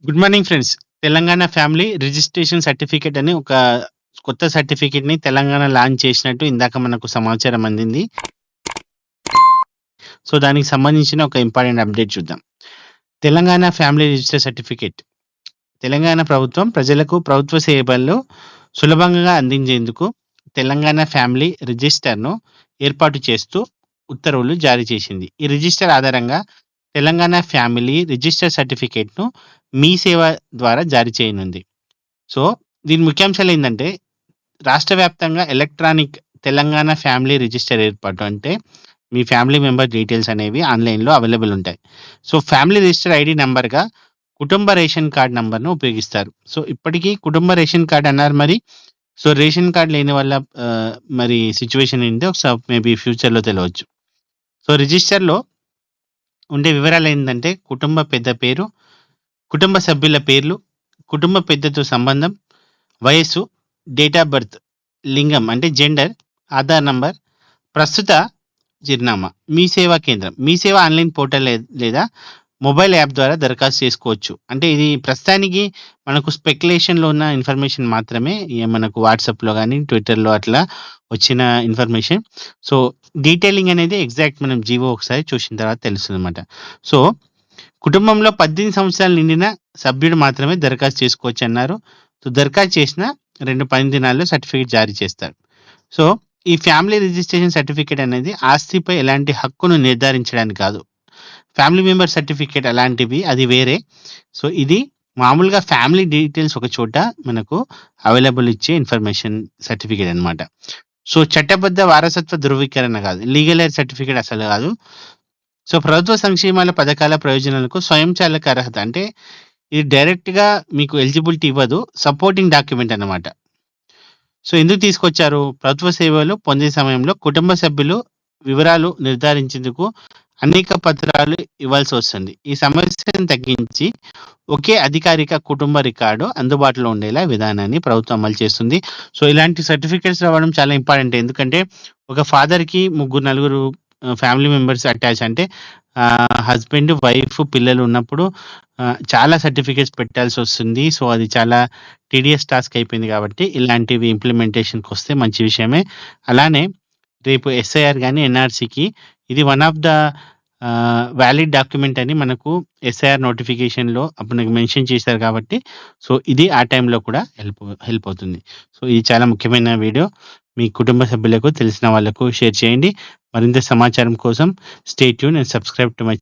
Good morning friends. Telangana family registration certificate అని ఒక కొత్త సర్టిఫికేట్‌ని తెలంగాణ లాంచ్ చేసినట్టు ఇందాక మనకు సమాచారం అందింది. సో, దానికి సంబంధించిన ఒక ఇంపార్టెంట్ అప్డేట్ చూద్దాం. Telangana family register certificate. Telangana ప్రభుత్వం ప్రజలకు ప్రభుత్వ సేవలు సులభంగా అందించేందుకు తెలంగాణ ఫ్యామిలీ రిజిస్టర్‌ను ఏర్పాటు చేస్తూ ఉత్తర్వులు జారీ చేసింది. ఈ రిజిస్టర్ ఆధారంగా తెలంగాణ ఫ్యామిలీ రిజిస్టర్ సర్టిఫికేట్‌ను మీ సేవ ద్వారా జారీ చేయనుంది. సో, దీని ముఖ్యాంశాలేందంటే, రాష్ట్ర వ్యాప్తంగా ఎలక్ట్రానిక్ తెలంగాణ ఫ్యామిలీ రిజిస్టర్ ఏర్పాటు. అంటే, మీ ఫ్యామిలీ మెంబర్ డీటెయిల్స్ అనేవి ఆన్‌లైన్‌లో అవైలబుల్ ఉంటాయి. సో, ఫ్యామిలీ రిజిస్టర్ ఐడీ నంబర్‌గా కుటుంబ రేషన్ కార్డ్ నంబర్‌ను ఉపయోగిస్తారు. సో, ఇప్పటికీ కుటుంబ రేషన్ కార్డ్ అన్నారు మరి. సో, రేషన్ కార్డ్ లేని వాళ్ళ మరి సిట్యుయేషన్ ఏంటో మేబీ ఫ్యూచర్‌లో తెలవచ్చు. సో, రిజిస్టర్‌లో ఉండే వివరాలేందంటే, కుటుంబ పెద్ద పేరు, కుటుంబ సభ్యుల పేర్లు, కుటుంబ పెద్దతో సంబంధం, వయస్సు, డేట్ ఆఫ్ బర్త్, లింగం అంటే జెండర్, ఆధార్ నంబర్, ప్రస్తుత చిరునామా. మీ సేవా కేంద్రం. మీ సేవ ఆన్‌లైన్ పోర్టల్ లేదా మొబైల్ యాప్ ద్వారా దరఖాస్తు చేసుకోవచ్చు. అంటే ఇది ప్రస్తుతానికి మనకు స్పెక్యులేషన్‌లో ఉన్న ఇన్ఫర్మేషన్ మాత్రమే. మనకు వాట్సాప్‌లో గాని, ట్విట్టర్‌లో అట్లా వచ్చిన ఇన్ఫర్మేషన్. సో, డీటెయిలింగ్ అనేది ఎగ్జాక్ట్ మనం జీవో ఒకసారి చూసిన తర్వాత తెలుస్తుందన్నమాట. సో, కుటుంబంలో 18 సంవత్సరాలు నిండిన సభ్యుడు మాత్రమే దరఖాస్తు చేసుకోవచ్చన్నారు. సో, దరఖాస్తు చేసిన 2 పని దినాల్లో సర్టిఫికేట్ జారీ చేస్తారు. సో, ఈ ఫ్యామిలీ రిజిస్ట్రేషన్ సర్టిఫికేట్ అనేది ఆస్తిపై ఎలాంటి హక్కును నిర్ధారించడానికి కాదు. ఫ్యామిలీ మెంబర్ సర్టిఫికేట్ అలాంటివి అది వేరే. సో, ఇది మామూలుగా ఫ్యామిలీ డీటెయిల్స్ ఒక చోట మనకు అవైలబుల్ ఇచ్చే ఇన్ఫర్మేషన్ సర్టిఫికేట్ అన్నమాట. సో, చట్టబద్ధ వారసత్వ ధృవీకరణ కాదు. లీగల్ ఎయిడ్ సర్టిఫికేట్ అసలు కాదు. సో, ప్రభుత్వ సంక్షేమాల పథకాల ప్రయోజనాలకు స్వయంచాలక అర్హత. అంటే ఇది డైరెక్ట్‌గా మీకు ఎలిజిబిలిటీ ఇవ్వదు. సపోర్టింగ్ డాక్యుమెంట్ అన్నమాట. సో, ఎందుకు తీసుకొచ్చారు? ప్రభుత్వ సేవలు పొందే సమయంలో కుటుంబ సభ్యులు వివరాలు నిర్ధారించేందుకు అనేక పత్రాలు ఇవ్వాల్సి వస్తుంది. ఈ సమస్యను తగ్గించి ఒకే అధికారిక కుటుంబ రికార్డు అందుబాటులో ఉండేలా విధానాన్ని ప్రభుత్వం అమలు చేస్తుంది. సో, ఇలాంటి సర్టిఫికేట్స్ రావడం చాలా ఇంపార్టెంట్. ఎందుకంటే ఒక ఫాదర్‌కి ముగ్గురు, నలుగురు ఫ్యామిలీ మెంబర్స్ అటాచ్ అంటే హస్బెండ్, వైఫ్, పిల్లలు ఉన్నప్పుడు చాలా సర్టిఫికేట్స్ పెట్టాల్సొస్తుంది. సో, అది చాలా టీడీఎస్ టాస్క్ అయిపోయింది కాబట్టి ఇలాంటివి ఇంప్లిమెంటేషన్‌కొస్తే మంచి విషయమే. అలానే రేపు ఎస్ఐఆర్ గాని, ఎన్ఆర్‌సీకి ఇది one of the valid document అని మనకు ఎస్ఐఆర్ నోటిఫికేషన్‌లో అప్పుడు నాకు మెన్షన్ చేశారు కాబట్టి, సో, ఇది ఆ టైంలో కూడా హెల్ప్ అవుతుంది. సో, ఇది చాలా ముఖ్యమైన వీడియో. మీ కుటుంబ సభ్యులకు, తెలిసిన వాళ్ళకు షేర్ చేయండి. మరింత సమాచారం కోసం stay tune and subscribe to my